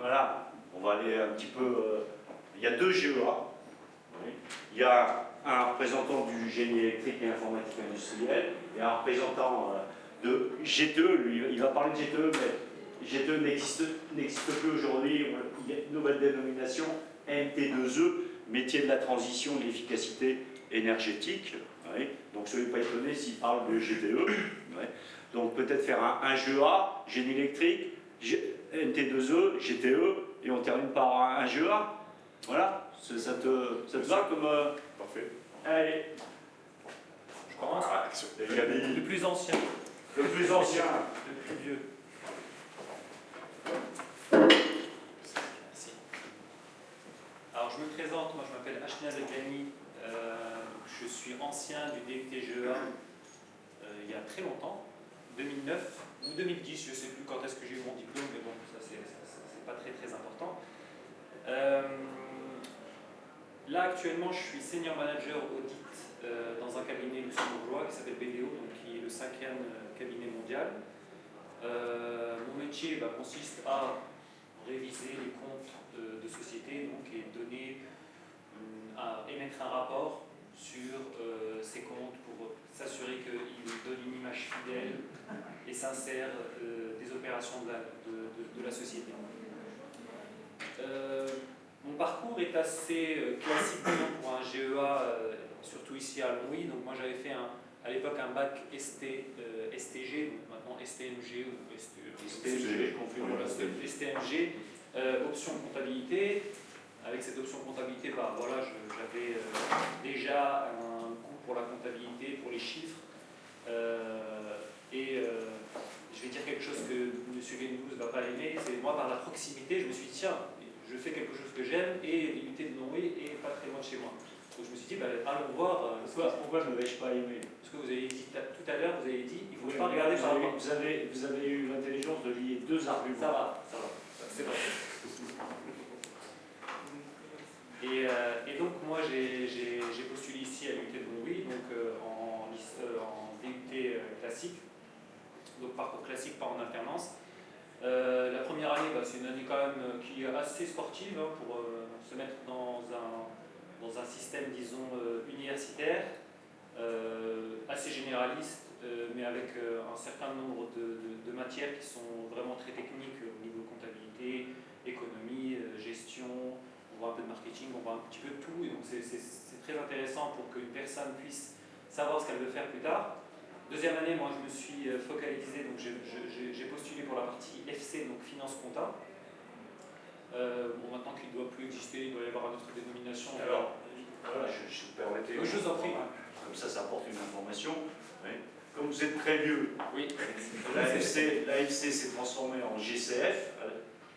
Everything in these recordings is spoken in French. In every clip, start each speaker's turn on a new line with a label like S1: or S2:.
S1: voilà, on va aller un petit peu. Il y a deux GEA. Il y a un représentant du génie électrique et informatique industrielle et un représentant de GTE. Lui, il va parler de GTE, mais GTE n'existe plus aujourd'hui. Il y a une nouvelle dénomination, MT2E, métier de la transition de l'efficacité énergétique. Oui. Donc, soyez pas étonnés s'il parle de GTE. Oui. Donc, peut-être faire un GEA, génie électrique, MT2E, GTE, et on termine par un GEA. Voilà, ça te va comme...
S2: Parfait.
S1: Allez.
S2: Je commence.
S3: Le plus ancien.
S1: Le plus ancien.
S3: Le plus vieux. Merci. Alors je me présente, moi je m'appelle Ashna Delgani, je suis ancien du DUT GEA il y a très longtemps, 2009 ou 2010, je ne sais plus quand est-ce que j'ai eu mon diplôme, mais bon, ça c'est pas très important. Là actuellement je suis senior manager audit dans un cabinet luxembourgeois qui s'appelle BDO, donc qui est le 5e cabinet mondial. Mon métier consiste à réviser les comptes de sociétés donc, et donner, à émettre un rapport sur ces comptes pour s'assurer qu'ils donnent une image fidèle et sincère des opérations de la société. Mon parcours est assez classique pour un GEA, surtout ici à Longwy. Donc moi j'avais fait à l'époque un bac STG, donc maintenant STMG ou STMG, option comptabilité. Avec cette option comptabilité, voilà, j'avais déjà un goût pour la comptabilité, pour les chiffres. Je vais dire quelque chose que M. Guénous ne va pas aimer, c'est moi par la proximité, je me suis dit tiens, je fais quelque chose que j'aime et l'UT de Longwy est pas très loin de chez moi. Donc je me suis dit, allons voir.
S1: Pourquoi je ne vais-je pas aimer?
S3: Parce que vous avez dit tout à l'heure, vous avez dit, il ne faut pas regarder par rapport.
S1: Vous avez eu l'intelligence de lier deux arguments.
S3: Ça va, c'est vrai. Et donc moi j'ai postulé ici à l'UT de Longwy, donc en DUT classique, donc parcours classique, pas en alternance. La première année, c'est une année quand même qui est assez sportive pour se mettre dans un système, disons, universitaire, assez généraliste, mais avec un certain nombre de matières qui sont vraiment très techniques au niveau comptabilité, économie, gestion, on voit un peu de marketing, on voit un petit peu de tout, et donc c'est très intéressant pour qu'une personne puisse savoir ce qu'elle veut faire plus tard. Deuxième année, moi je me suis focalisé, donc j'ai postulé pour la partie FC, donc finance compta. Maintenant qu'il ne doit plus exister, il doit y avoir une autre dénomination.
S1: Alors, voilà, je vous permettez.
S3: Je vous en prie.
S1: Comme ça apporte une information. Oui. Comme vous êtes très vieux,
S3: oui.
S1: l'AFC s'est transformée en GCF,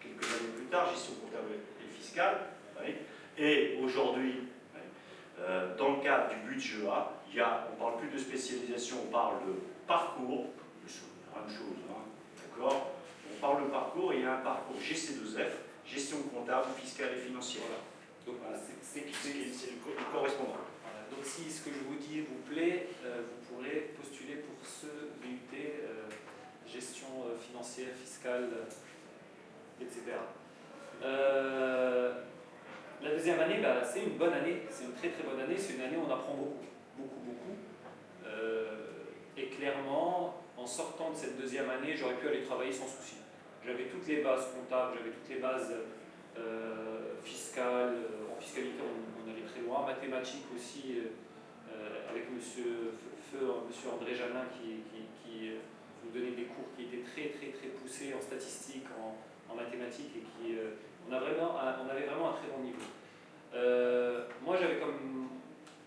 S1: quelques années plus tard, gestion comptable et fiscale. Oui. Et aujourd'hui, dans le cadre du budget GEA, on ne parle plus de spécialisation, on parle de parcours, la même chose, d'accord? On parle de parcours et il y a un parcours GC2F, gestion comptable, fiscale et financière. Voilà.
S3: Donc voilà, c'est
S1: le correspondant.
S3: Voilà. Donc si ce que je vous dis vous plaît, vous pourrez postuler pour ce DUT, gestion financière, fiscale, etc. La deuxième année, c'est une bonne année, c'est une très bonne année, c'est une année où on apprend beaucoup. Et clairement, en sortant de cette deuxième année, j'aurais pu aller travailler sans souci. J'avais toutes les bases comptables, j'avais toutes les bases fiscales, en fiscalité on allait très loin, mathématiques aussi, avec monsieur André Janin qui nous donnait des cours qui étaient très poussés en statistiques, en mathématiques, et on avait vraiment un très bon niveau. Moi j'avais comme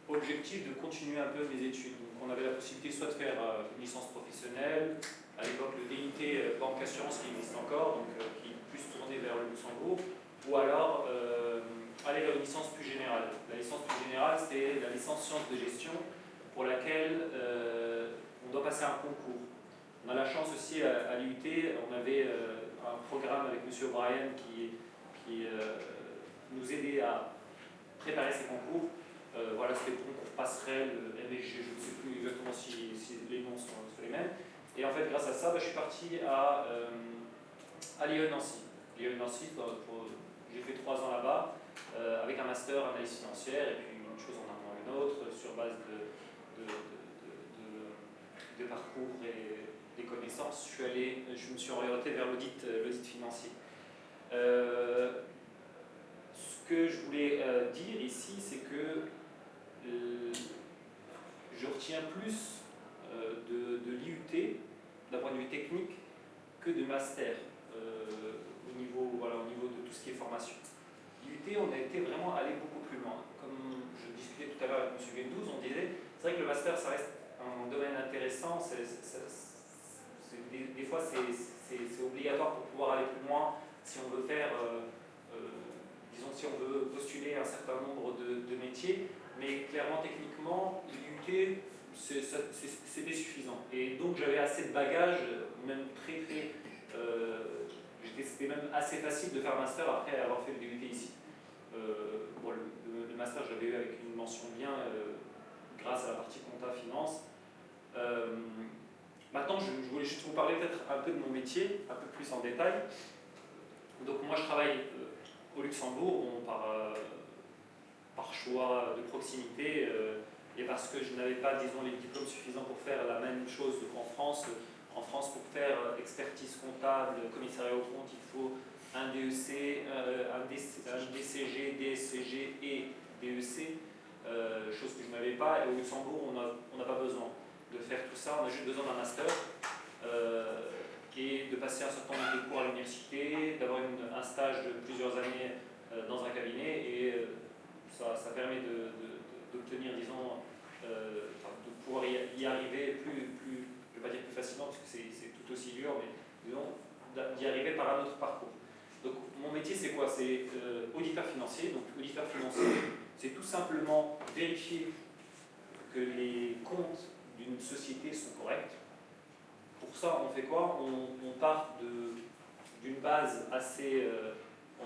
S3: objectif de continuer un peu mes études. Donc on avait la possibilité soit de faire une licence professionnelle, à l'époque le DUT Banque Assurance qui existe encore, donc qui est plus tourné vers le Luxembourg, ou alors aller vers une licence plus générale. La licence plus générale, c'est la licence sciences de gestion, pour laquelle on doit passer un concours. On a la chance aussi à l'UT, on avait un programme avec M. O'Brien qui nous aidait à préparer ces concours. Voilà, c'était le concours passerelle, MSG, je ne sais plus exactement si les noms sont les mêmes. Et en fait, grâce à ça, je suis parti à À l'IE Nancy. L'IE Nancy, j'ai fait 3 ans là-bas, avec un master analyse financière, et puis une chose en amenant une autre, sur base de parcours et des connaissances. Je me suis orienté vers l'audit financier. Ce que je voulais dire ici, c'est que je retiens plus de l'IUT, d'un point de vue technique, que de master, au niveau de tout ce qui est formation. L'IUT, on a été vraiment allé beaucoup plus loin. Comme je discutais tout à l'heure avec M. Guendouzi, on disait, c'est vrai que le master, ça reste un domaine intéressant, des fois c'est obligatoire pour pouvoir aller plus loin si on veut faire, disons, si on veut postuler un certain nombre de métiers, mais clairement, techniquement, l'IUT, c'était suffisant. Et donc j'avais assez de bagages, même c'était même assez facile de faire un master après avoir fait le DUT ici. Bon, le master, je l'avais eu avec une mention bien grâce à la partie compta finance. Maintenant, je voulais juste vous parler peut-être un peu de mon métier, un peu plus en détail. Donc moi, je travaille au Luxembourg, bon, par choix de proximité, et parce que je n'avais pas, disons, les diplômes suffisants pour faire la même chose qu'en France. En France, pour faire expertise comptable, commissariat au compte, il faut un DEC, un DCG, DSCG et DEC, chose que je n'avais pas. Et au Luxembourg, on n'a pas besoin de faire tout ça, on a juste besoin d'un master et de passer un certain nombre de cours à l'université, d'avoir un stage de plusieurs années dans un cabinet, et ça permet d'obtenir, disons, de pouvoir y arriver je ne vais pas dire plus facilement parce que c'est tout aussi dur, mais disons, d'y arriver par un autre parcours. Donc mon métier, c'est quoi? C'est auditeur financier. Donc auditeur financier, c'est tout simplement vérifier que les comptes d'une société sont corrects. Pour ça, on fait quoi? On part d'une base assez... en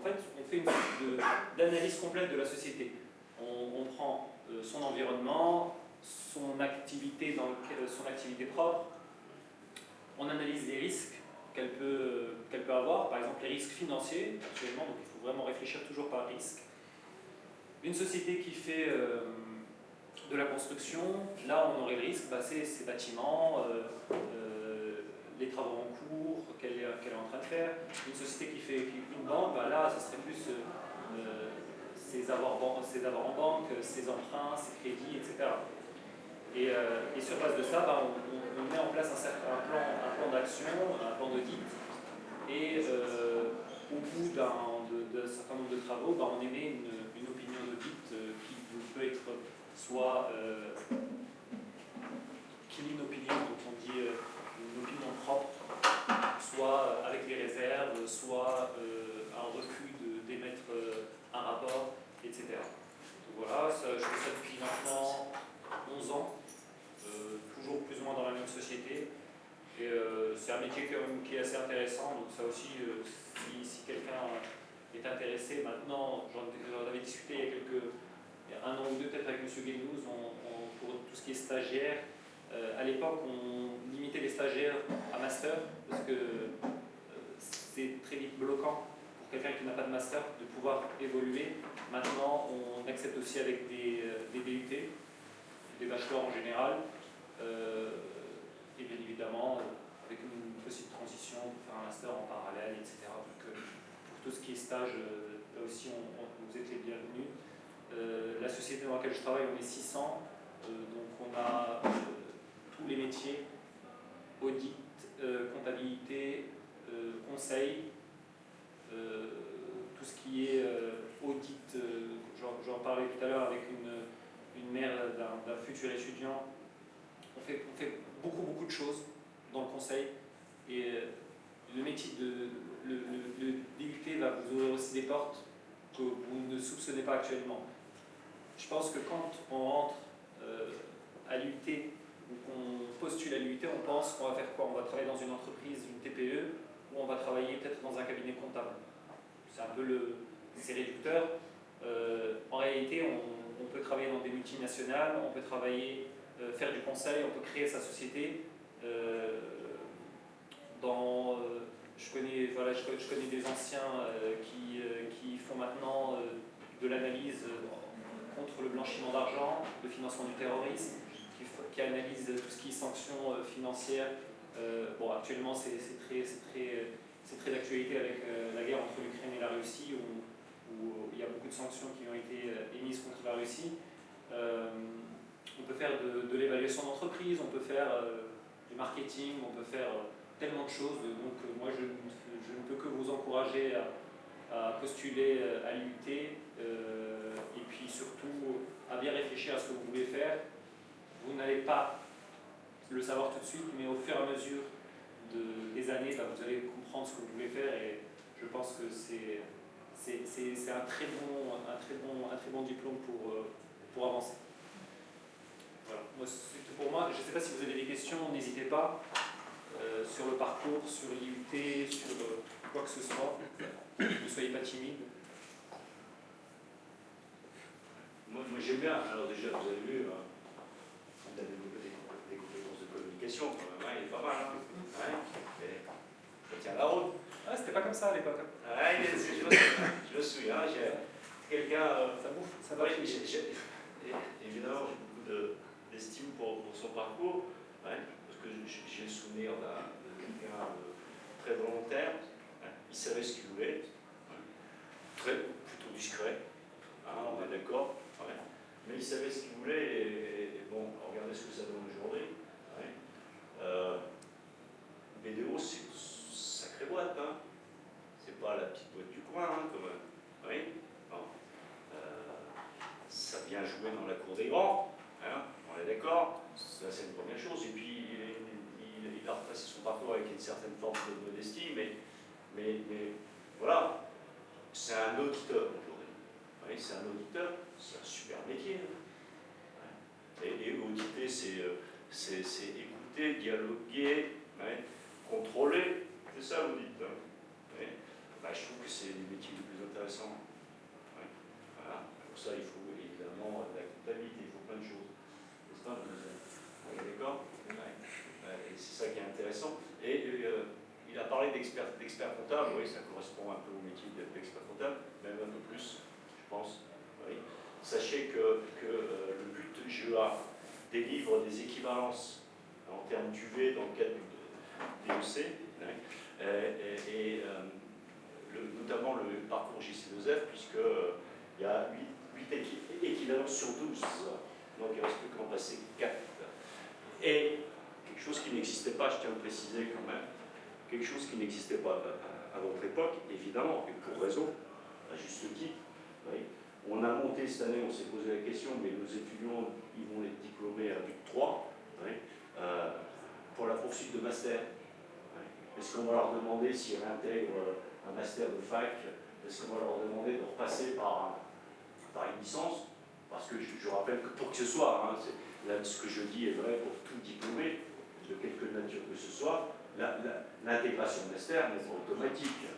S3: fait, on fait une sorte d'analyse complète de la société. On prend son environnement, son activité propre, on analyse les risques qu'elle peut avoir, par exemple les risques financiers, actuellement, donc il faut vraiment réfléchir toujours par risque. Une société qui fait de la construction, là on aurait le risque, c'est ces bâtiments, les travaux en cours qu'elle est en train de faire. Une société qui fait une banque, là ça serait plus ses avoirs en banque, ses emprunts, ses crédits, etc. Et sur base de ça, on met en place un plan d'action, un plan d'audit, et au bout d'un certain nombre de travaux, on émet une opinion d'audit qui peut être soit clean opinion, donc on dit une opinion propre, soit avec les réserves, soit un refus d'émettre un rapport, etc. Donc voilà, je fais ça depuis maintenant 11 ans, toujours plus ou moins dans la même société. Et c'est un métier qui est assez intéressant, donc ça aussi, si quelqu'un est intéressé, maintenant, j'en avais discuté il y a un an ou deux peut-être avec M. Guendouzi, pour tout ce qui est stagiaire. À l'époque, on limitait les stagiaires à master, parce que c'est très vite bloquant pour quelqu'un qui n'a pas de master de pouvoir évoluer. Maintenant, on accepte aussi avec des DUT, des bachelors en général, et bien évidemment, avec une possible transition pour faire un master en parallèle, etc. Donc, pour tout ce qui est stage, là aussi, vous êtes les bienvenus. La société dans laquelle je travaille, on est 600, donc on a tous les métiers, audit, comptabilité, conseil, tout ce qui est audit, j'en parlais tout à l'heure avec une mère d'un futur étudiant. On fait beaucoup de choses dans le conseil, et le métier le DUT va vous ouvrir aussi des portes que vous ne soupçonnez pas actuellement. Je pense que quand on rentre à l'UT ou qu'on postule à l'UT, on pense qu'on va faire quoi? On va travailler dans une entreprise, une TPE, ou on va travailler peut-être dans un cabinet comptable. C'est un peu c'est réducteur. En réalité, on peut travailler dans des multinationales, on peut travailler, faire du conseil, on peut créer sa société. Je voilà, je connais des anciens qui font maintenant de l'analyse contre le blanchiment d'argent, le financement du terrorisme, qui analysent tout ce qui est sanctions financières. Bon, actuellement, c'est très d'actualité avec la guerre entre l'Ukraine et la Russie, où il y a beaucoup de sanctions qui ont été émises contre la Russie. On peut faire de l'évaluation d'entreprise, on peut faire du marketing, on peut faire tellement de choses. Donc moi, je ne peux que vous encourager à postuler à l'IUT et puis surtout à bien réfléchir à ce que vous voulez faire. Vous n'allez pas le savoir tout de suite, mais au fur et à mesure des années, vous allez comprendre ce que vous voulez faire et je pense que c'est un très bon diplôme pour avancer. Voilà. Moi, c'est tout pour moi. Je ne sais pas si vous avez des questions, n'hésitez pas sur le parcours, sur l'IUT, sur quoi que ce soit. Ne soyez pas timide.
S1: Moi j'aime bien. Alors déjà, vous avez vu, on a développé des compétences de communication, quand même, il est pas mal. Mais ça tient la route.
S3: Ah, c'était pas comme ça à l'époque.
S1: Je me souviens, j'ai quelqu'un.
S3: Ça bouffe, ça va.
S1: Évidemment, j'ai beaucoup d'estime pour son parcours, parce que j'ai le souvenir de quelqu'un très volontaire. Il savait ce qu'il voulait, plutôt discret, on est d'accord. Mais il savait ce qu'il voulait et bon, regardez ce que ça donne aujourd'hui. BDO, c'est une sacrée boîte, c'est pas la petite boîte du coin, quand même. Oui, bon. Ça vient jouer dans la cour des grands, on est d'accord, ça c'est une première chose. Et puis il a retracé son parcours avec une certaine forme de modestie, mais voilà, c'est un auditeur aujourd'hui. Oui, c'est un auditeur, c'est un super métier. Et auditer, c'est écouter, dialoguer, contrôler, c'est ça l'audit. Je trouve que c'est les métiers les plus intéressants. Voilà. Pour ça, il faut évidemment de la comptabilité, il faut plein de choses. N'est-ce pas? On est d'accord? Et c'est ça qui est intéressant. Et il a parlé d'expert comptable, oui, ça correspond un peu au métier d'expert comptable, même un peu plus, je pense. Oui. Sachez que le but de GEA délivre des équivalences en termes d'UV dans le cadre du DEC, et notamment le parcours JC2F, puisqu'il y a 8 équivalences sur 12, donc il ne reste plus qu'en passer 4. Et quelque chose qui n'existait pas, je tiens à le préciser quand même, quelque chose qui n'existait pas à votre époque, évidemment, et pour raison, à juste titre. Oui. On a monté cette année, on s'est posé la question, mais nos étudiants, ils vont être diplômés à but 3, pour la poursuite de master. Est-ce qu'on va leur demander s'ils réintègrent un master de fac? Est-ce qu'on va leur demander de repasser par une licence? Parce que je rappelle que pour que ce soit, ce que je dis est vrai pour tout diplômé, de quelque nature que ce soit, l'intégration master n'est pas automatique.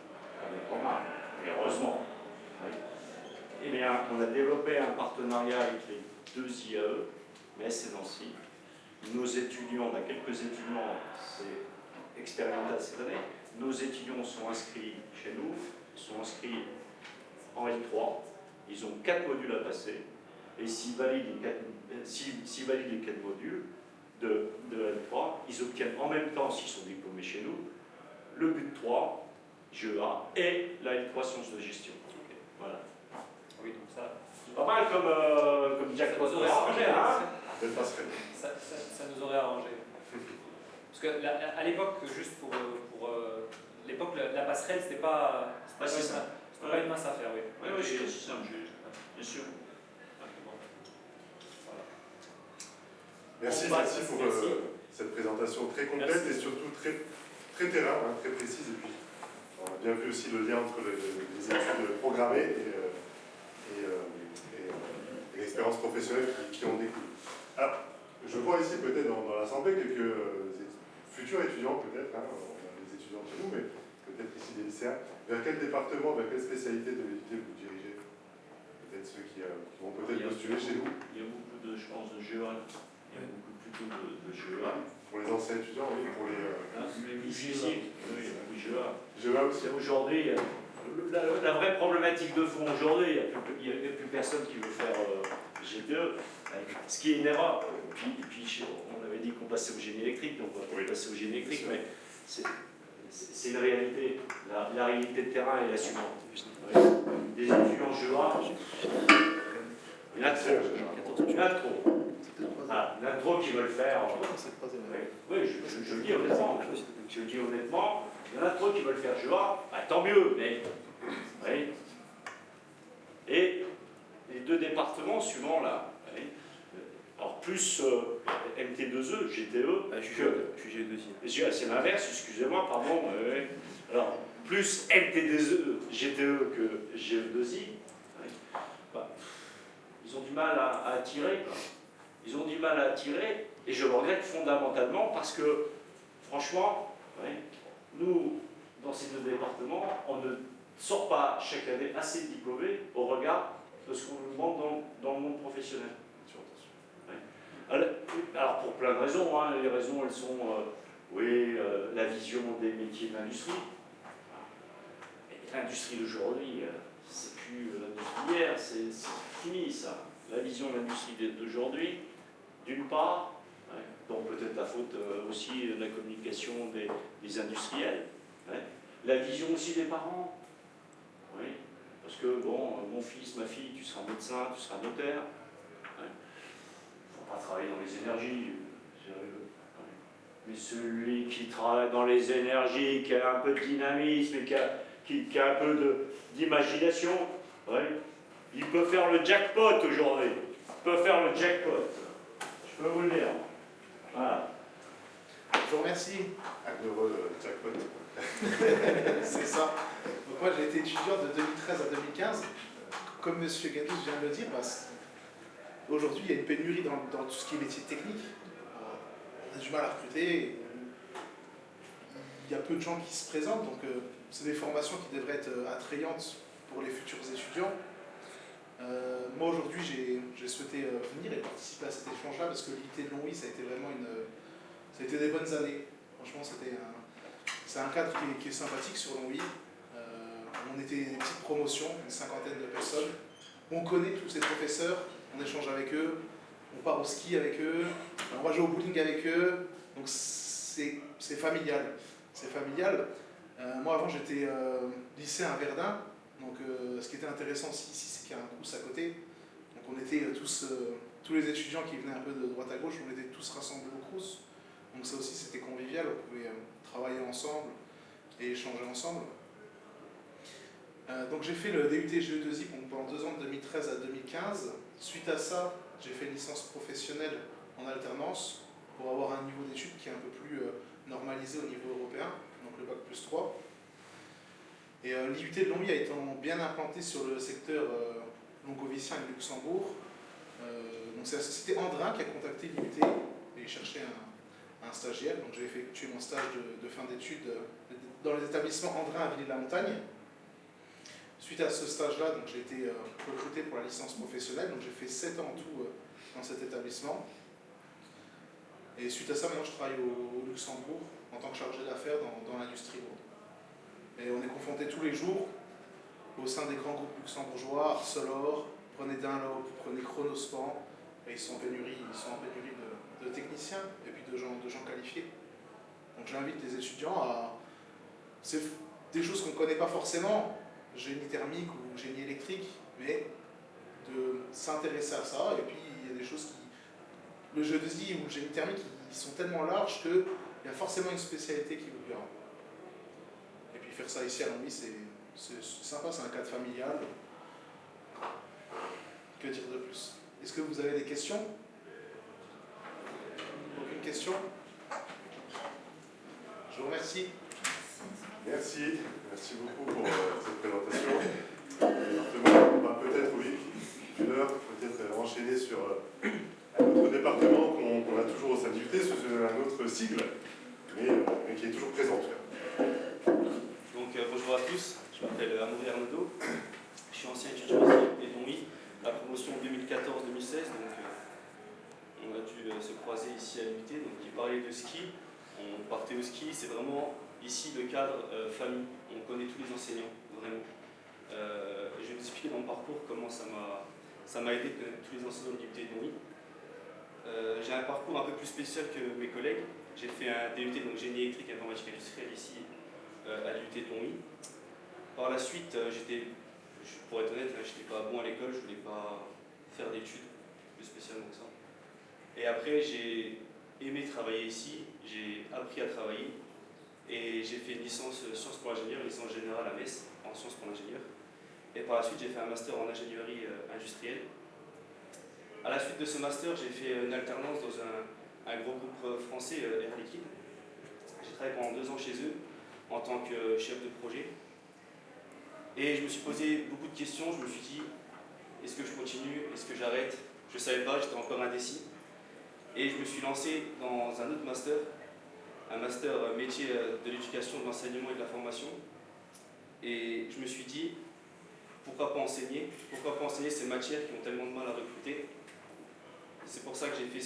S1: Mais heureusement. Eh bien, on a développé un partenariat avec les 2 IAE, Metz et Nancy. Nos étudiants, on a quelques étudiants, c'est expérimental cette année. Nos étudiants sont inscrits chez nous, sont inscrits en L3. Ils ont 4 modules à passer. Et s'ils valident les 4 modules de L3, ils obtiennent en même temps, s'ils sont diplômés chez nous, le but 3, GEA, et la L3 sciences de gestion. Voilà.
S3: Oui, donc ça.
S1: C'est pas mal comme jackpot.
S3: Ça nous aurait arrangé, ça nous aurait arrangé. Parce qu'à l'époque, juste pour l'époque, la passerelle, c'était pas une mince affaire, oui.
S1: Oui, c'est simple, bien sûr.
S2: Merci pour cette présentation très complète et surtout très terrain, très précise. Et puis, on a bien vu aussi le lien entre les études programmées et l'expérience professionnelle qui en découle. Alors, je vois ici peut-être dans l'Assemblée quelques futurs étudiants, peut-être, on a des étudiants chez nous, mais peut-être ici des lycéens. Vers quel département, vers quelle spécialité de l'IUT vous dirigez? Peut-être ceux qui vont peut-être postuler chez vous.
S1: Il y a beaucoup de, je pense, de GEA. Il y a beaucoup plutôt de GEA.
S2: Pour les anciens étudiants, oui, pour les...
S1: Les lycéens, oui, GEA.
S2: GEA aussi.
S1: Aujourd'hui, la vraie problématique de fond aujourd'hui, il n'y a plus personne qui veut faire GTE, ce qui est une erreur. Puis on avait dit qu'on passait au génie électrique, donc on va passer au génie électrique, mais c'est une réalité. La réalité de terrain est la suivante. Des étudiants GEA, il y en a trop. Il y en a trop. Voilà, il y en a trop qui veulent faire. Oui, je le dis honnêtement. Je le dis honnêtement, il y en a trop qui veulent faire GEA, bah, tant mieux, mais. Oui. Et les deux départements suivant là. Oui. Alors plus MT2E, GTE.
S4: Je suis GE2I.
S1: C'est l'inverse, excusez-moi, pardon. Oui. Alors, plus MT2E, GTE que GE2I. Oui. Bah, ils ont du mal à attirer. Quoi. Ils ont du mal à attirer, et je le regrette fondamentalement parce que, franchement, oui, nous, dans ces deux départements, on ne sort pas chaque année assez diplômés au regard de ce qu'on nous demande dans le monde professionnel. Oui. Alors, pour plein de raisons, hein, les raisons, elles sont, la vision des métiers de l'industrie. L'industrie d'aujourd'hui, c'est plus l'industrie d'hier, c'est fini ça. La vision de l'industrie d'aujourd'hui, d'une part, ouais, donc peut-être la faute aussi de la communication des industriels, ouais. La vision aussi des parents, oui, parce que bon, mon fils, ma fille, tu seras médecin, tu seras notaire, il ne faut pas travailler dans les énergies, mais celui qui travaille dans les énergies, qui a un peu de dynamisme et qui a un peu d'imagination, ouais, il peut faire le jackpot aujourd'hui. Il peut faire le jackpot. Je peux vous le dire. Voilà.
S5: Je vous remercie.
S2: Un heureux jackpot.
S5: C'est ça. Donc moi j'ai été étudiant de 2013 à 2015. Comme M. Guendous vient de le dire, aujourd'hui il y a une pénurie dans tout ce qui est métier technique. On a du mal à recruter. Il y a peu de gens qui se présentent, donc c'est des formations qui devraient être attrayantes pour les futurs étudiants. Moi aujourd'hui j'ai souhaité venir et participer à cet échange-là parce que l'IT de Longwy ça a été vraiment ça a été des bonnes années. Franchement c'est un cadre qui est sympathique sur Longwy. On était une petite promotion, une cinquantaine de personnes. On connaît tous ces professeurs, on échange avec eux, on part au ski avec eux, on va jouer au bowling avec eux. Donc c'est familial. C'est familial. Moi avant j'étais lycéen à Verdun. Donc, ce qui était intéressant aussi ici, c'est qu'il y a un Crous à côté. Donc, on était tous les étudiants qui venaient un peu de droite à gauche, on était tous rassemblés au Crous. Donc, ça aussi, c'était convivial. On pouvait travailler ensemble et échanger ensemble. Donc, j'ai fait le DUT GE2I pendant 2 ans, de 2013 à 2015. Suite à ça, j'ai fait une licence professionnelle en alternance pour avoir un niveau d'études qui est un peu plus normalisé au niveau européen, donc le bac plus 3. Et l'IUT de Longwy étant bien implanté sur le secteur longovicien et Luxembourg, donc c'est la société Andrin qui a contacté l'IUT et cherchait un stagiaire. Donc j'ai effectué mon stage de fin d'études dans les établissements Andrin à Villiers-de-la-Montagne. Suite à ce stage-là, j'ai été recruté pour la licence professionnelle, donc j'ai fait 7 ans en tout dans cet établissement. Et suite à ça, maintenant je travaille au Luxembourg en tant que chargé d'affaires dans l'industrie lourde. Et on est confronté tous les jours au sein des grands groupes luxembourgeois, Arcelor, prenez Dunlop, prenez Chronospan, et ils sont en pénurie de techniciens et puis de gens qualifiés. Donc j'invite les étudiants à... C'est des choses qu'on ne connaît pas forcément, génie thermique ou génie électrique, mais de s'intéresser à ça. Et puis il y a des choses qui... Le GE2I ou le génie thermique, ils sont tellement larges qu'il y a forcément une spécialité qui vous plaira. Et puis faire ça ici à Longwy, c'est sympa, c'est un cadre familial. Que dire de plus? Est-ce que vous avez des questions? Aucune question? Je vous remercie.
S2: Merci beaucoup pour cette présentation. On va peut-être, une heure, peut-être enchaîner sur un autre département qu'on a toujours au sein de l'IUT, c'est un autre sigle, mais qui est toujours présent en tout cas.
S4: Donc bonjour à tous, je m'appelle Amaury Arnaudot, je suis ancien étudiant ici et Longwy, la promotion 2014-2016, donc on a dû se croiser ici à l'IUT, donc il parlait de ski, on partait au ski, c'est vraiment Ici, le cadre famille, on connaît tous les enseignants, vraiment. Je vais vous expliquer dans mon parcours comment ça m'a aidé de connaître tous les enseignants de l'IUT de Longwy. J'ai un parcours un peu plus spécial que mes collègues. J'ai fait un DUT, donc génie électrique et informatique industrielle ici à l'IUT de Longwy. Par la suite, pour être honnête, je n'étais pas bon à l'école, je ne voulais pas faire d'études plus spécialement que ça. Et après, j'ai aimé travailler ici, j'ai appris à travailler et j'ai fait une licence sciences pour l'ingénieur, une licence générale à Metz en sciences pour l'ingénieur. Et par la suite, j'ai fait un master en ingénierie industrielle. À la suite de ce master, j'ai fait une alternance dans un gros groupe français, Air Liquide. J'ai travaillé pendant 2 ans chez eux en tant que chef de projet. Et je me suis posé beaucoup de questions. Je me suis dit, est-ce que je continue? Est-ce que j'arrête? Je ne savais pas, j'étais encore indécis. Et je me suis lancé dans un autre master, un master métier de l'éducation, de l'enseignement et de la formation. Et je me suis dit, pourquoi pas enseigner? Pourquoi pas enseigner ces matières qui ont tellement de mal à recruter? C'est pour ça que j'ai fait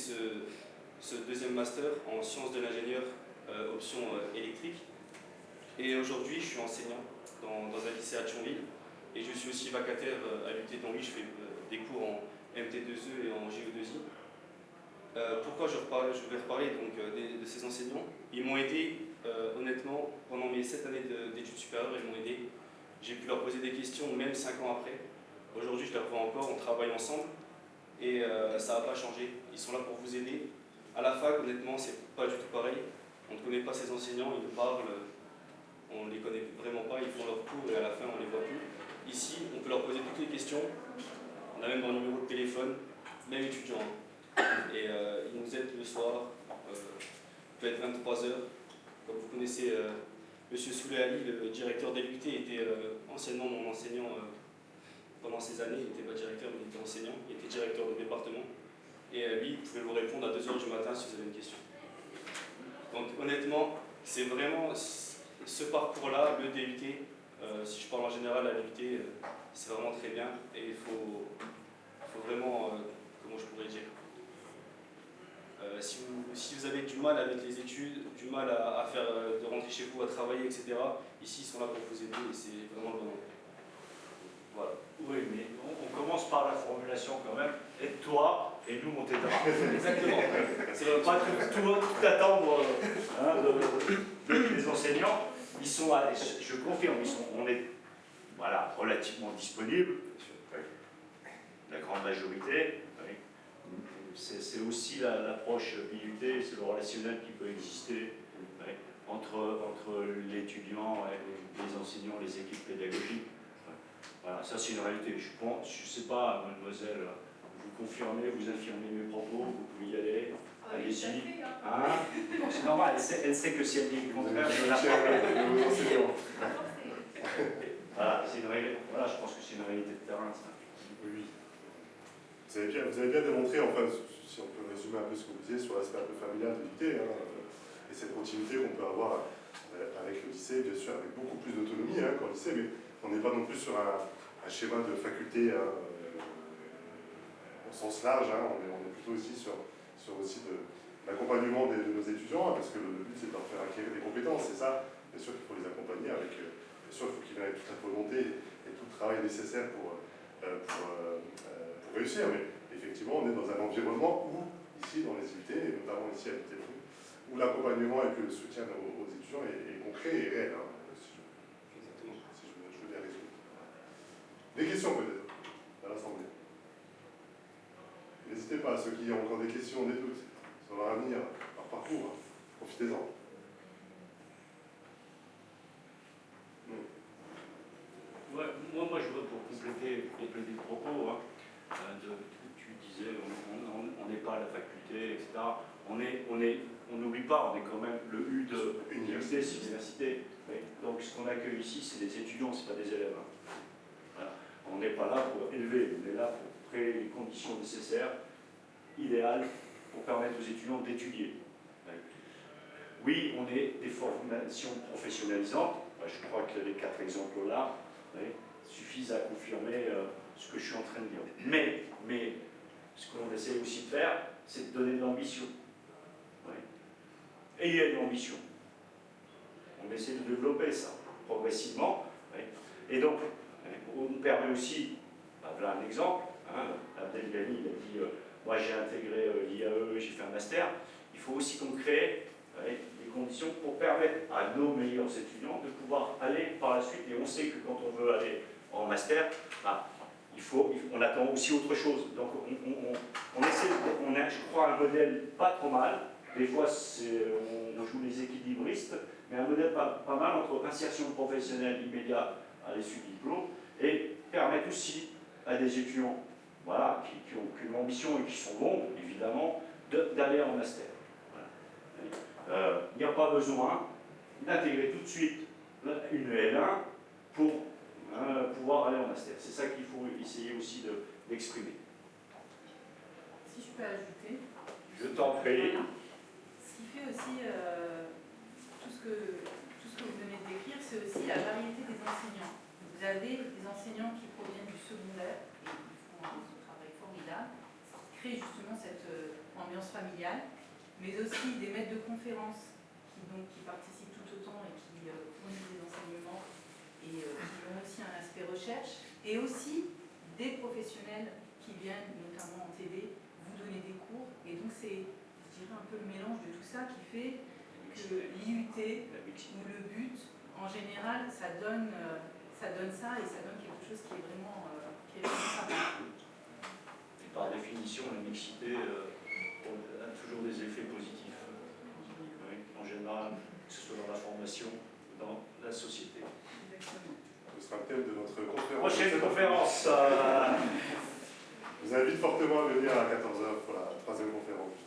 S4: ce deuxième master en sciences de l'ingénieur, option électrique. Et aujourd'hui, je suis enseignant dans un lycée à Thionville. Et je suis aussi vacataire à l'UT de Longwy. Je fais des cours en MT2E et en GE2I. Pourquoi je vais reparler donc, de ces enseignants? Ils m'ont aidé, honnêtement, pendant mes 7 années d'études supérieures, ils m'ont aidé. J'ai pu leur poser des questions, même 5 ans après. Aujourd'hui, je les revois encore, on travaille ensemble. Et ça n'a pas changé. Ils sont là pour vous aider. À la fac, honnêtement, c'est pas du tout pareil. On ne connaît pas ces enseignants, ils nous parlent, on ne les connaît vraiment pas, ils font leurs cours et à la fin, on ne les voit plus. Ici, on peut leur poser toutes les questions. On a même leur numéro de téléphone, même étudiant. Et ils nous aident le soir, peut être 23h. Comme vous connaissez M. Souley Ali, le directeur d'LUT, était anciennement mon enseignant pendant ces années. Il n'était pas directeur, mais il était enseignant. Il était directeur de département. Et lui, il pouvait vous répondre à 2h du matin si vous avez une question. Donc honnêtement, c'est vraiment ce parcours-là, le DUT, si je parle en général à l'UT, c'est vraiment très bien. Et il faut vraiment, comment je pourrais dire, si vous avez du mal avec les études, du mal à faire, de rentrer chez vous, à travailler, etc., ici ils sont là pour vous aider et c'est vraiment le bon endroit. Voilà.
S1: Oui, mais on commence par la formulation quand même. Aide-toi et nous on t'aidera.
S4: Exactement.
S1: C'est pas tout attendre des enseignants. Ils sont, je confirme, on est voilà, relativement disponibles. La grande majorité. Oui. C'est aussi l'approche IUT, c'est le relationnel qui peut exister oui, entre l'étudiant et les enseignants, les équipes pédagogiques. Voilà, ça c'est une réalité. Je ne sais pas, mademoiselle, vous confirmez, vous affirmez mes propos, vous pouvez y aller. Allez-y. Hein, c'est normal, elle sait que si elle dit le contraire, je la Voilà, c'est une réalité. Voilà, je pense que c'est une réalité de terrain, ça.
S2: Oui. Vous avez bien démontré, enfin, si on peut résumer un peu ce que vous disiez sur l'aspect un peu familial de l'IUT, et cette continuité qu'on peut avoir avec le lycée, bien sûr, avec beaucoup plus d'autonomie qu'au lycée, mais on n'est pas non plus sur un schéma de faculté au sens large, on est plutôt aussi sur aussi l'accompagnement de nos étudiants, parce que le but c'est de leur faire acquérir des compétences, c'est ça, bien sûr qu'il faut les accompagner avec, bien sûr il faut qu'ils viennent avec toute la volonté et tout le travail nécessaire pour réussir, mais effectivement on est dans un environnement où, ici dans les IUT, et notamment ici à l'IUT, où l'accompagnement et puis le soutien aux étudiants est concret et réel, si je veux bien résumer. Des questions peut-être à l'Assemblée. N'hésitez pas, ceux qui ont encore des questions, des doutes sur leur avenir, leur parcours, profitez-en.
S1: Ouais, moi je veux pour compléter le propos, tu disais on n'est pas à la faculté, etc. On n'oublie pas, on est quand même le U de l'université, c'est l'université. Donc ce qu'on accueille ici, c'est des étudiants, ce pas des élèves. Voilà. On n'est pas là pour élever, on est là pour créer les conditions nécessaires, idéales, pour permettre aux étudiants d'étudier. Oui, on est des formations professionnalisantes. Je crois que les 4 exemples là suffisent à confirmer ce que je suis en train de dire. Mais ce qu'on essaie aussi de faire, c'est de donner de l'ambition. Et il y a une ambition. on essaie de développer ça progressivement. Oui. Et donc, on permet aussi, voilà un exemple, hein, Abdel Ghani il a dit moi j'ai intégré l'IAE, j'ai fait un master. Il faut aussi qu'on crée des conditions pour permettre à nos meilleurs étudiants de pouvoir aller par la suite. Et on sait que quand on veut aller en master, on attend aussi autre chose. Donc on essaie, on a, je crois, un modèle pas trop mal. Des fois, on joue les équilibristes, mais un modèle pas mal entre insertion professionnelle immédiate à l'issue du diplôme et permettre aussi à des étudiants voilà, qui ont une ambition et qui sont bons, évidemment, d'aller en master. Voilà. Il n'y a pas besoin d'intégrer tout de suite une L1 pour pouvoir aller en master. C'est ça qu'il faut essayer aussi d'exprimer.
S6: Si je peux ajouter.
S1: Je t'en prie.
S6: Voilà. Ce qui fait aussi tout ce que vous venez de décrire, c'est aussi la variété des enseignants. Vous avez des enseignants qui proviennent du secondaire et qui font un travail formidable, ce qui crée justement cette ambiance familiale, mais aussi des maîtres de conférences qui participent tout autant et qui fournissent des enseignements et qui ont aussi un aspect recherche, et aussi des professionnels qui viennent, notamment en TD, vous donner des cours, et donc c'est, je dirais, un peu le mélange de tout ça qui fait que l'IUT, ou le but, en général, ça donne ça, et ça donne quelque chose qui est vraiment sympa.
S1: Et par définition, la mixité a toujours des effets positifs, en général, que ce soit dans la formation ou dans la société.
S6: Exactement.
S2: Ce sera le thème de notre conférence.
S1: Prochaine conférence.
S2: Je vous invite fortement à venir à 14h pour la 3e conférence.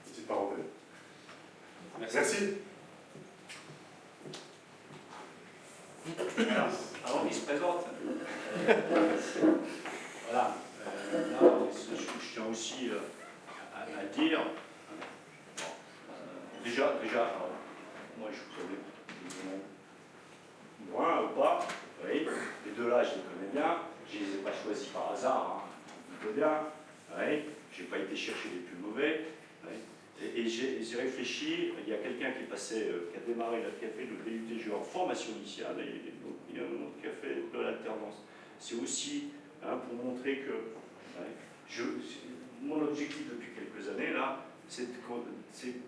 S2: Petite parenthèse. Merci.
S1: Alors, avant qu'il se présente, voilà, là, je tiens aussi à dire, déjà, alors, moi je connais moins ou pas, oui, les deux là je les connais bien, je ne les ai pas choisis par hasard, plutôt bien, oui, je n'ai pas été chercher les plus mauvais, oui. Et j'ai réfléchi, il y a quelqu'un qui est passé, qui a démarré, qui a fait le DUTG en formation initiale, et il y a un autre qui a fait de l'alternance. C'est aussi pour montrer que mon objectif depuis quelques années, là, c'est de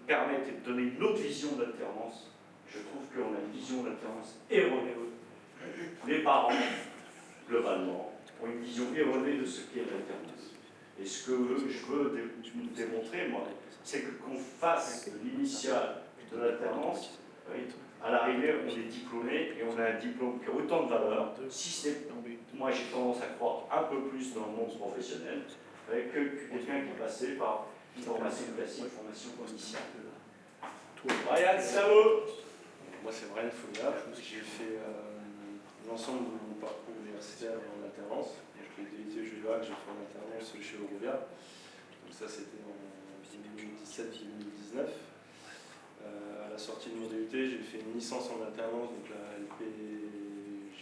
S1: permettre et de donner une autre vision de l'alternance. Je trouve qu'on a une vision d'alternance erronée. Les parents, globalement, ont une vision erronée de ce qu'est l'alternance. Et ce que je veux démontrer, moi, c'est qu'on fasse de l'initiale de l'alternance, à l'arrivée, on est diplômé et on a un diplôme qui a autant de valeur, si c'est, moi j'ai tendance à croire un peu plus dans le monde professionnel, que quelqu'un qui est passé par une formation classique, formation initiale. Brian, ça vaut.
S7: Moi, c'est Brian Fogna. J'ai fait l'ensemble de mon parcours universitaire en alternance. J'ai fait des DUT GEA que j'ai fait en alternance chez Eurovia. Donc ça, c'était en 2017-2019. À la sortie de mon DUT, j'ai fait une licence en alternance, donc la LPGC.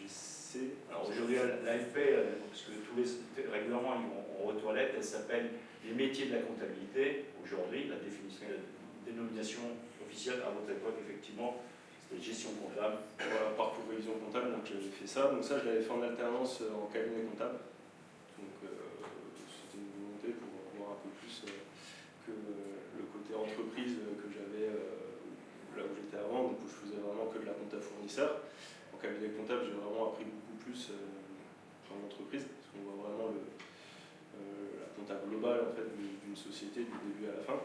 S1: Alors aujourd'hui, la LP, parce que tous les règlements ils vont aux toilettes, elle s'appelle les métiers de la comptabilité. Aujourd'hui, la définition, la dénomination officielle, à votre époque, effectivement, c'était gestion comptable.
S7: Voilà, parcours révision comptable, donc j'avais fait ça. Donc ça, je l'avais fait en alternance en cabinet comptable. Donc c'était une volonté pour voir un peu plus que le côté entreprise que j'avais là où j'étais avant. Donc où je faisais vraiment que de la compta fournisseur. En cabinet comptable, j'ai vraiment appris beaucoup plus en entreprise, parce qu'on voit vraiment la compta globale en fait, d'une société du début à la fin.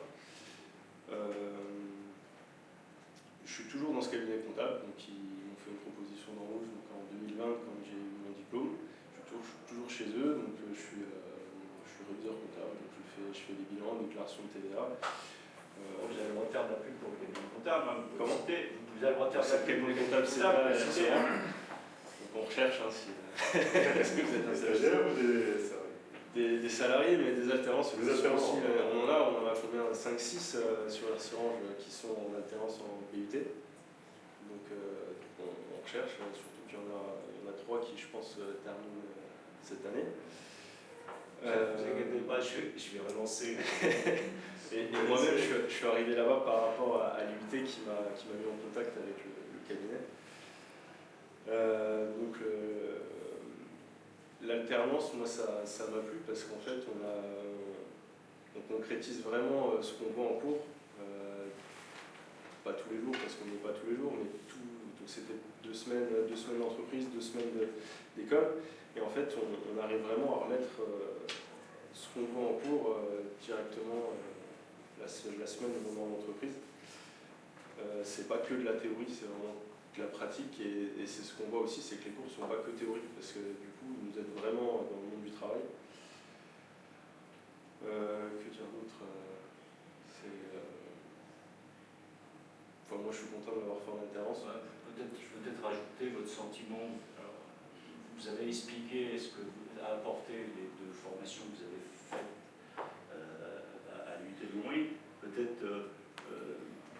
S7: Je suis toujours dans ce cabinet comptable, donc ils m'ont fait une proposition d'embauche en 2020 quand j'ai eu mon diplôme. Je suis toujours chez eux, donc je suis réviseur comptable, donc je fais des bilans, déclaration de TVA.
S1: Vous avez le droit de faire de la pub pour le cabinet comptable.
S7: Comment
S1: vous avez le droit de faire de la pub
S7: cabinet comptable, c'est
S1: comptable,
S7: donc on recherche si est-ce que vous êtes intéressé.
S2: Stagiaires ou des
S7: salariés, mais des alternances.
S2: Des alternances.
S7: Aussi, on en a combien 5-6 sur la Sirange qui sont en alternance en BUT. Donc on recherche, surtout qu'il y en a 3 qui, je pense, terminent cette année.
S1: Ne vous inquiétez pas, je vais relancer.
S7: Et moi-même, je suis arrivé là-bas par rapport à l'UT qui m'a mis en contact avec le cabinet. Donc l'alternance, moi, ça m'a plu parce qu'en fait, on concrétise vraiment ce qu'on voit en cours. Pas tous les jours, parce qu'on n'est pas tous les jours, mais donc c'était 2 semaines d'entreprise, 2 semaines d'école. Et en fait, on arrive vraiment à remettre ce qu'on voit en cours directement la semaine au moment de l'entreprise. C'est pas que de la théorie, c'est vraiment de la pratique. Et c'est ce qu'on voit aussi, c'est que les cours ne sont pas que théoriques, parce que du coup, ils nous aident vraiment dans le monde du travail. Que dire d'autre Enfin, moi, je suis content de l'avoir fait en alternance.
S1: Je vais peut-être rajouter votre sentiment. Alors, vous avez expliqué ce que vous a apporté les 2 formations que vous avez faites à l'UT de Longwy. Peut-être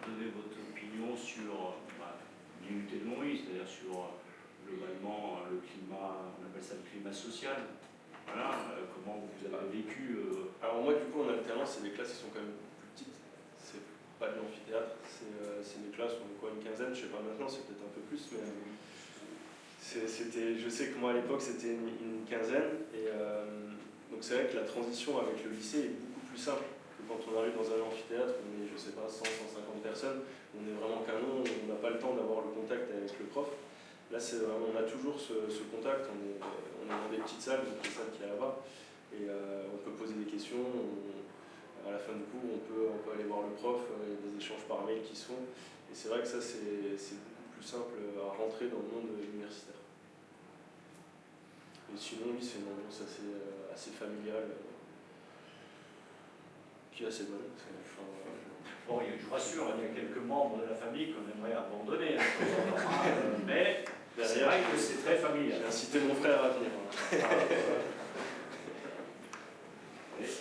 S1: donner votre opinion sur l'UT de Longwy, c'est-à-dire sur globalement le climat, on appelle ça le climat social. Voilà, comment vous avez vécu.
S7: Alors moi, du coup, en alternance, c'est des classes qui sont quand même plus petites. C'est pas de l'amphithéâtre, c'est des classes où on est quoi, une quinzaine, je sais pas maintenant, c'est peut-être un peu plus, mais je sais que moi à l'époque c'était une quinzaine, et donc c'est vrai que la transition avec le lycée est beaucoup plus simple que quand on arrive dans un amphithéâtre où on est, je sais pas, 100, 150 personnes, on est vraiment qu'un nom, on n'a pas le temps d'avoir le contact avec le prof. Là, c'est vraiment, on a toujours ce contact, on est dans des petites salles, donc les salles qu'il y a là-bas, et on peut poser des questions. À la fin du cours, on peut aller voir le prof, il y a des échanges par mail qui sont. Et c'est vrai que ça, c'est beaucoup plus simple à rentrer dans le monde universitaire. Et sinon, oui, c'est une ambiance assez familiale, qui est assez bonne.
S1: Bon, je vous rassure, il y a quelques membres de la famille qu'on aimerait abandonner. Mais c'est vrai que c'est très familial.
S7: J'ai incité mon frère à venir.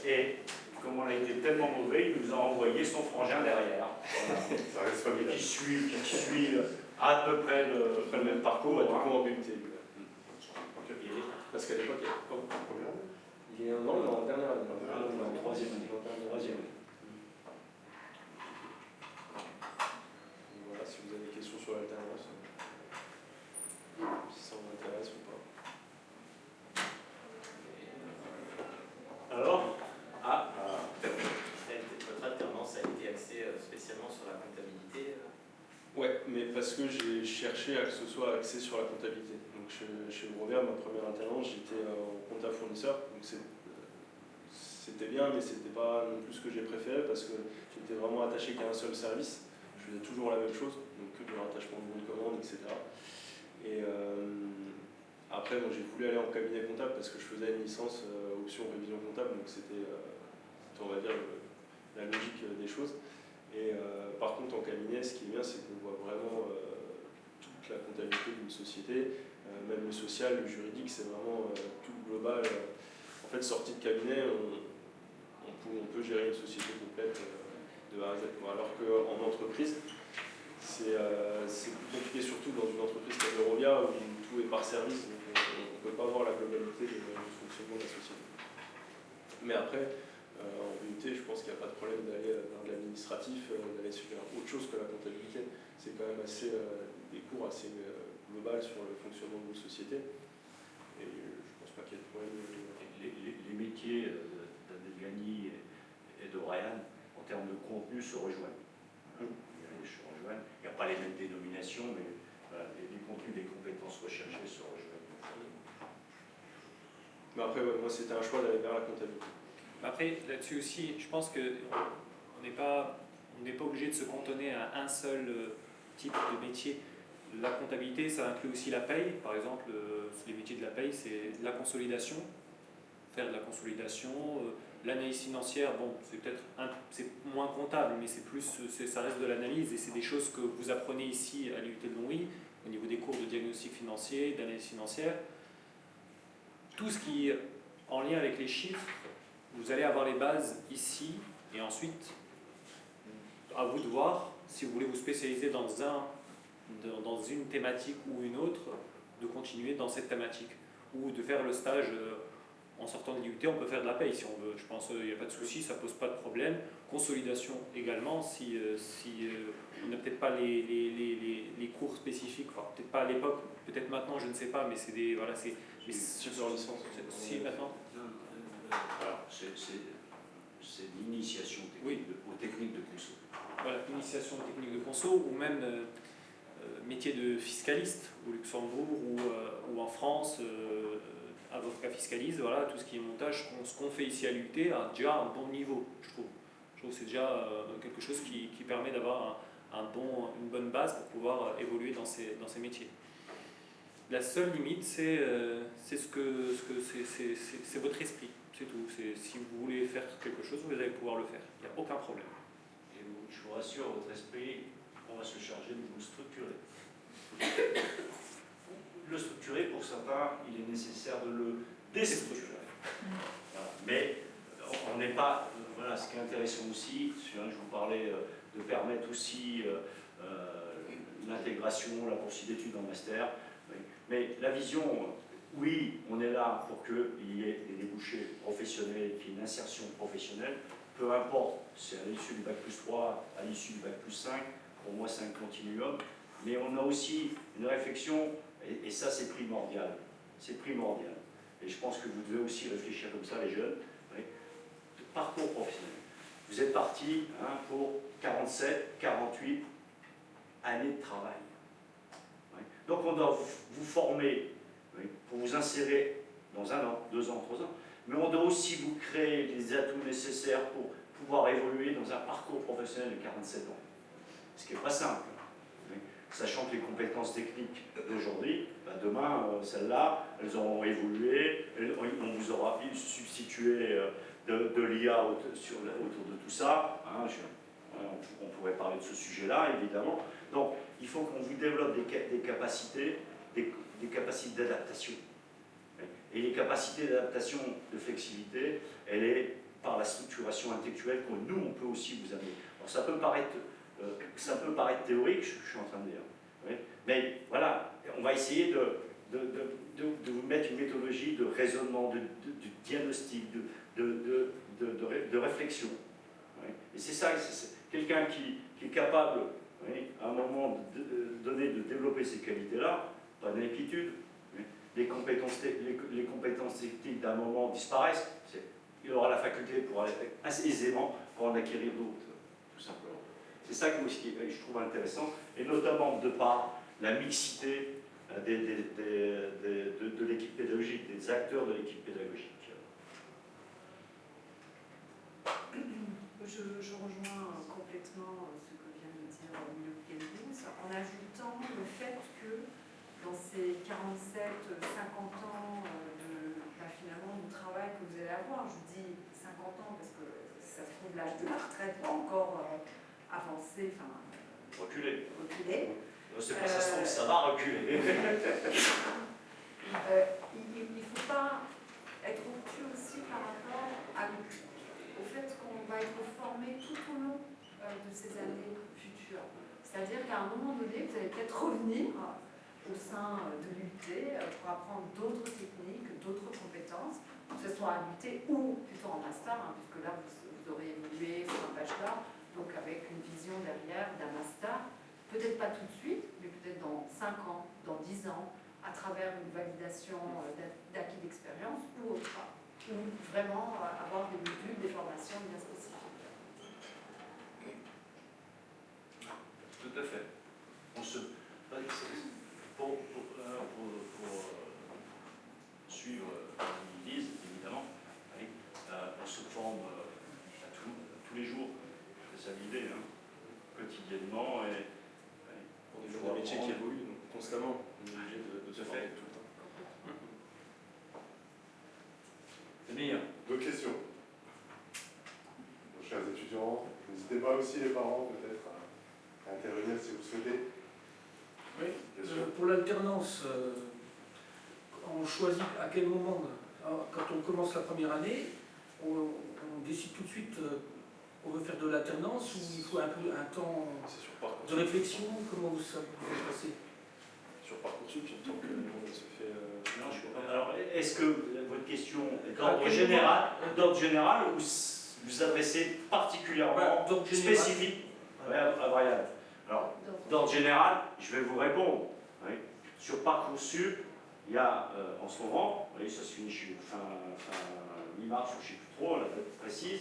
S1: Et comme on a été tellement mauvais, il nous a envoyé son frangin derrière. Voilà.
S2: Ça reste familial.
S1: Qui suit à peu près le même parcours.
S7: Du coup, en BUT.
S1: Parce qu'à l'époque,
S7: il est en dernière année.
S1: En 3e année.
S7: Voilà, si vous avez des questions sur l'alternance, si ça vous intéresse ou pas.
S1: Alors
S8: Votre alternance a été axée spécialement sur la comptabilité
S7: Ouais, mais parce que j'ai cherché à que ce soit axé sur la comptabilité. Donc chez Eurovert, ma première alternance, j'étais en compta fournisseur. Donc c'était bien, mais c'était pas non plus ce que j'ai préféré parce que j'étais vraiment attaché qu'à un seul service. Je faisais toujours la même chose, donc que du rattachement de bon de commande, etc. Et après, j'ai voulu aller en cabinet comptable parce que je faisais une licence option révision comptable, donc c'était, on va dire, la logique des choses. Et par contre, en cabinet, ce qui est bien, c'est qu'on voit vraiment toute la comptabilité d'une société, même le social, le juridique, c'est vraiment tout global. En fait, sorti de cabinet, on peut gérer une société complète de A à Z. Alors qu'en entreprise, c'est plus compliqué, surtout dans une entreprise comme Eurovia où tout est par service, donc on ne peut pas voir la globalité du fonctionnement de la société. Mais après, en BUT, je pense qu'il n'y a pas de problème d'aller vers de l'administratif, d'aller vers autre chose que la comptabilité. C'est quand même des cours assez globaux sur le fonctionnement d'une société. Et je ne pense pas qu'il y ait de problème.
S1: Les métiers d'Adegani et de Ryan, en termes de contenu, se rejoignent. Il n'y a pas les mêmes dénominations, mais les contenus des compétences recherchées se rejoignent.
S7: Mais après, moi, c'était un choix d'aller vers la comptabilité.
S3: Après, là-dessus aussi, je pense qu'on n'est pas obligé de se cantonner à un seul type de métier. La comptabilité, ça inclut aussi la paye. Par exemple, les métiers de la paye, c'est la consolidation, faire de la consolidation. L'analyse financière, bon, c'est moins comptable, mais ça reste de l'analyse et c'est des choses que vous apprenez ici à l'UT de Longwy, au niveau des cours de diagnostic financier, d'analyse financière. Tout ce qui est en lien avec les chiffres, vous allez avoir les bases ici, et ensuite, à vous de voir si vous voulez vous spécialiser dans une thématique ou une autre, de continuer dans cette thématique, ou de faire le stage en sortant de l'IUT, on peut faire de la paye si on veut. Je pense qu'il n'y a pas de souci, ça ne pose pas de problème. Consolidation également, si on n'a peut-être pas les cours spécifiques, enfin peut-être pas à l'époque, peut-être maintenant, je ne sais pas, mais c'est des... Voilà, c'est
S7: sur licence.
S3: Si, maintenant.
S1: Alors, c'est l'initiation technique aux techniques de conso.
S3: Voilà, initiation aux techniques de conso, ou même métier de fiscaliste au Luxembourg ou en France, avocat fiscaliste, voilà, tout ce qui est montage, ce qu'on fait ici à l'UT a déjà un bon niveau, je trouve. Je trouve que c'est déjà quelque chose qui permet d'avoir une bonne base pour pouvoir évoluer dans ces métiers. La seule limite, c'est votre esprit, c'est tout. Si vous voulez faire quelque chose, vous allez pouvoir le faire. Il n'y a aucun problème.
S1: Et je vous rassure, votre esprit, on va se charger de vous structurer. Le structurer, pour certains, il est nécessaire de le déstructurer. Voilà. Mais on n'est pas... voilà, ce qui est intéressant aussi, je vous parlais de permettre aussi l'intégration, la poursuite d'études en master. Mais la vision, oui, on est là pour qu'il y ait des débouchés professionnels, qu'il y ait une insertion professionnelle, peu importe, c'est à l'issue du Bac+3, à l'issue du Bac+5, pour moi c'est un continuum, mais on a aussi une réflexion, et ça c'est primordial, et je pense que vous devez aussi réfléchir comme ça les jeunes, de parcours professionnel. Vous êtes partis pour 47, 48 années de travail. Donc on doit vous former pour vous insérer dans 1 an, 2 ans, 3 ans, mais on doit aussi vous créer les atouts nécessaires pour pouvoir évoluer dans un parcours professionnel de 47 ans. Ce qui n'est pas simple. Sachant que les compétences techniques d'aujourd'hui, demain, celles-là, elles auront évolué, on vous aura substitué de l'IA autour de tout ça. On pourrait parler de ce sujet-là, évidemment. Donc, il faut qu'on vous développe des capacités d'adaptation. Et les capacités d'adaptation, de flexibilité, elle est par la structuration intellectuelle que nous, on peut aussi vous amener. Alors, ça peut paraître théorique, je suis en train de dire. Mais voilà, on va essayer de vous mettre une méthodologie de raisonnement, de diagnostic, de réflexion. Et c'est ça, c'est quelqu'un qui est capable, à un moment donné, de développer ces qualités-là, pas d'inquiétude. Les compétences techniques d'un moment disparaissent, il aura la faculté pour aller assez aisément pour en acquérir d'autres, tout simplement. C'est ça que je trouve intéressant, et notamment de par la mixité de l'équipe pédagogique, des acteurs de l'équipe pédagogique.
S9: Je rejoins complètement ce que vient de dire Milo Piendous, en ajoutant le fait que dans ces 47, 50 ans finalement du travail que vous allez avoir, je vous dis 50 ans parce que ça se trouve l'âge de la retraite va encore avancer, enfin
S1: reculer. C'est pas ça se trouve, ça va reculer.
S9: Il ne faut pas être obtus aussi par rapport au fait qu'on va être formé tout au long de ces années futures. C'est-à-dire qu'à un moment donné, vous allez peut-être revenir au sein de l'UT pour apprendre d'autres techniques, d'autres compétences, que ce soit à l'UT ou plutôt en master, puisque là vous aurez évolué sur un bachelor, donc avec une vision derrière d'un master, peut-être pas tout de suite, mais peut-être dans 5 ans, dans 10 ans, à travers une validation d'acquis d'expérience ou autre, ou vraiment avoir des modules, des formations bien spécifiques.
S1: Tout à fait. Pour suivre ce qu'ils disent, évidemment, on se forme à tous les jours, c'est ça l'idée, quotidiennement, et
S7: pour des métiers qui évoluent donc, constamment, on est obligé de se former tout le temps.
S2: D'autres questions? Nos chers étudiants, n'hésitez pas aussi les parents peut-être à intervenir si vous souhaitez.
S10: Oui, pour l'alternance, on choisit à quel moment, quand on commence la première année, on décide tout de suite on veut faire de l'alternance ou il faut un temps de réflexion? Comment vous savez passer?
S7: Sur Parcoursup, il me semble que le monde se fait...
S1: Non, je comprends. Alors, est-ce que votre question d'ordre général ou vous adressez particulièrement spécifique à variable. Alors, d'ordre général, je vais vous répondre. Oui. Sur Parcoursup, il y a en ce moment, vous voyez, ça se finit fin mi-mars, je ne sais plus trop, la date précise,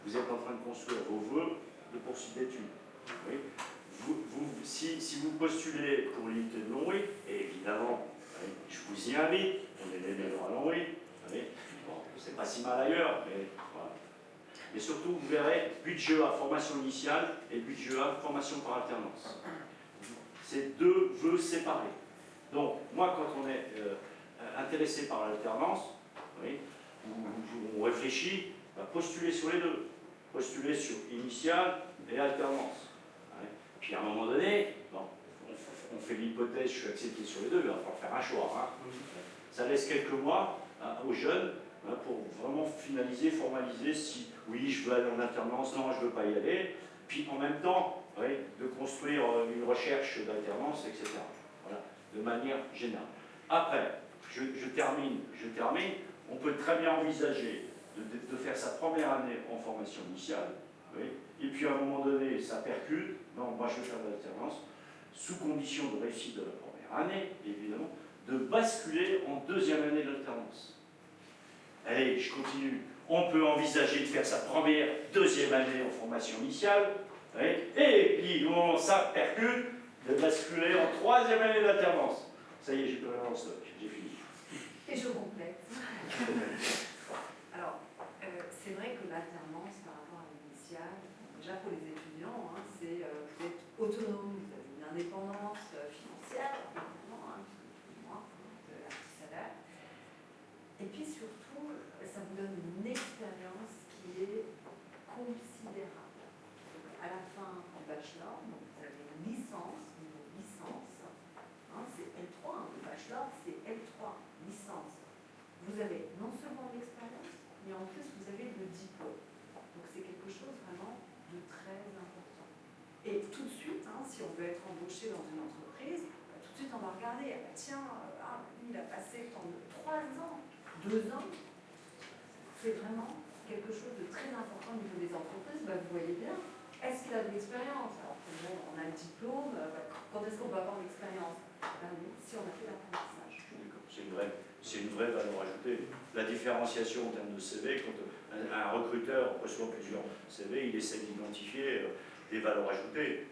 S1: vous êtes en train de construire vos vœux de poursuite d'études. Oui. Si vous postulez pour l'unité de Longwy, et évidemment, je vous y invite, on est des mémoires à Longwy, bon, c'est pas si mal ailleurs, mais voilà. Et surtout, vous verrez, budget à formation initiale et budget à formation par alternance. C'est deux vœux séparés. Donc, moi, quand on est intéressé par l'alternance, on réfléchit à postuler sur les deux. Postuler sur initiale et alternance. Puis à un moment donné, bon, on fait l'hypothèse, je suis accepté sur les deux, il va falloir faire un choix. Ça laisse quelques mois aux jeunes pour vraiment finaliser, formaliser si oui, je veux aller en alternance, non, je ne veux pas y aller. Puis en même temps, de construire une recherche d'alternance, etc. Voilà, de manière générale. Après, je termine, on peut très bien envisager de faire sa première année en formation initiale, et puis à un moment donné, ça percute, non, moi je vais faire de l'alternance, sous condition de réussite de la première année, évidemment, de basculer en deuxième année d'alternance. Allez, je continue. On peut envisager de faire sa première, deuxième année en formation initiale, et puis, au moment où ça percute, de basculer en troisième année d'alternance. Ça y est, j'ai plus rien en stock, j'ai fini.
S9: Et je complète. Alors, c'est vrai que l'alternance par rapport à l'initiale, déjà pour les étudiants, c'est vous êtes autonome, vous avez une indépendance financière, évidemment, moi, de la petite salaire. Et puis surtout, ça vous donne une expérience qui est considérable. Donc, à la fin du bachelor, donc vous avez une licence, c'est L3, le bachelor c'est L3, licence. Vous avez non seulement l'expérience, mais en plus vous avez le diplôme. Donc c'est quelque chose vraiment de très important. Et tout de suite, si on veut être embauché dans une entreprise, tout de suite on va regarder, tiens, il a passé pendant 3 ans, 2 ans. C'est vraiment quelque chose de très important au niveau des entreprises. Vous voyez bien, est-ce qu'il a de l'expérience? Alors on a le diplôme, quand est-ce qu'on va avoir l'expérience? Si on a fait l'apprentissage.
S1: C'est une vraie valeur ajoutée. La différenciation en termes de CV, quand un recruteur reçoit plusieurs CV, il essaie d'identifier des valeurs ajoutées.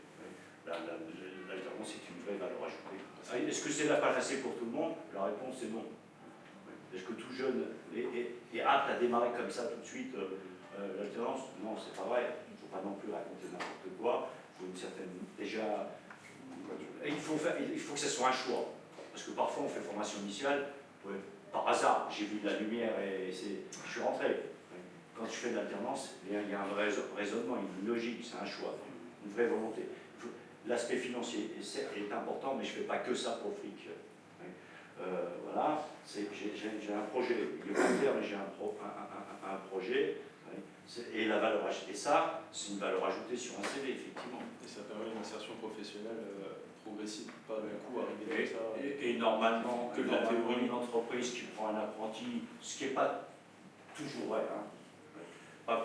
S1: L'alternance est une vraie valeur ajoutée. Est-ce que c'est la panacée pour tout le monde? La réponse est non. Est-ce que tout jeune est apte à démarrer comme ça tout de suite l'alternance? Non, c'est pas vrai. Il ne faut pas non plus raconter n'importe quoi. Il faut une certaine... Déjà... Il faut que ce soit un choix. Parce que parfois on fait formation initiale, par hasard, j'ai vu de la lumière et je suis rentré. Quand je fais de l'alternance, il y a un vrai raisonnement, une logique, c'est un choix, une vraie volonté. L'aspect financier est important, mais je ne fais pas que ça pour le fric. Voilà, j'ai un projet, il est pas clair, mais j'ai un projet. Et la valeur ajoutée, ça, c'est une valeur ajoutée sur un CV, effectivement.
S7: Et ça permet une insertion professionnelle progressive, pas d'un coup arriver comme ça.
S1: Et normalement,
S7: que de la théorie.
S1: Une entreprise qui prend un apprenti, ce qui n'est pas toujours vrai. On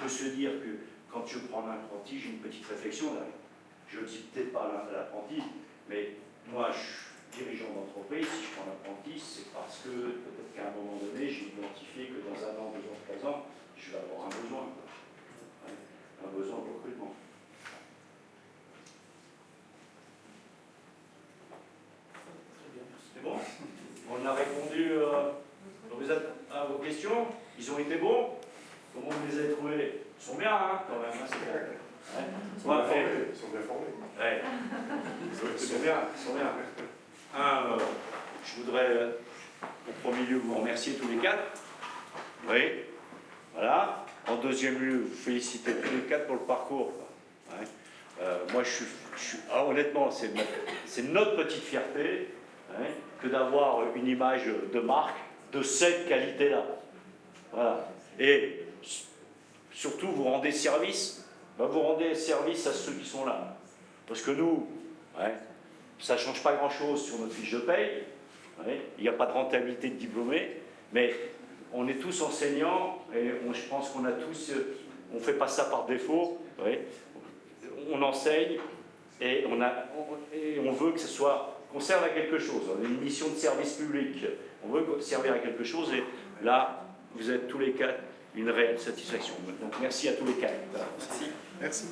S1: peut se dire que quand je prends un apprenti, j'ai une petite réflexion derrière. Je ne dis peut-être pas l'apprenti, mais moi, je suis dirigeant d'entreprise. Si je prends l'apprenti, c'est parce que peut-être qu'à un moment donné, j'ai identifié que dans 1 an, 2 ans, 3 ans, je vais avoir un besoin. Un besoin de recrutement. C'est bon? On a répondu à vos questions. Ils ont été bons? Comment vous les avez trouvés? Ils sont bien, quand même. C'est bien.
S2: Ils sont bien formés.
S1: Ouais. Ils sont bien. Je voudrais, en premier lieu, vous remercier tous les 4. Oui. Voilà. En deuxième lieu, vous féliciter tous les 4 pour le parcours. Ouais. Moi, honnêtement, c'est notre petite fierté que d'avoir une image de marque de cette qualité-là. Voilà. Et surtout, vous rendez service. Vous rendez service à ceux qui sont là. Parce que nous, ça ne change pas grand-chose sur notre fiche de paye. Il n'y a pas de rentabilité de diplômé. Mais on est tous enseignants et je pense qu'on a tous, on ne fait pas ça par défaut. Oui. On enseigne et on veut que ce soit, qu'on serve à quelque chose. On a une mission de service public. On veut servir à quelque chose et là, vous êtes tous les quatre une réelle satisfaction. Donc merci à tous les quatre.
S5: Merci.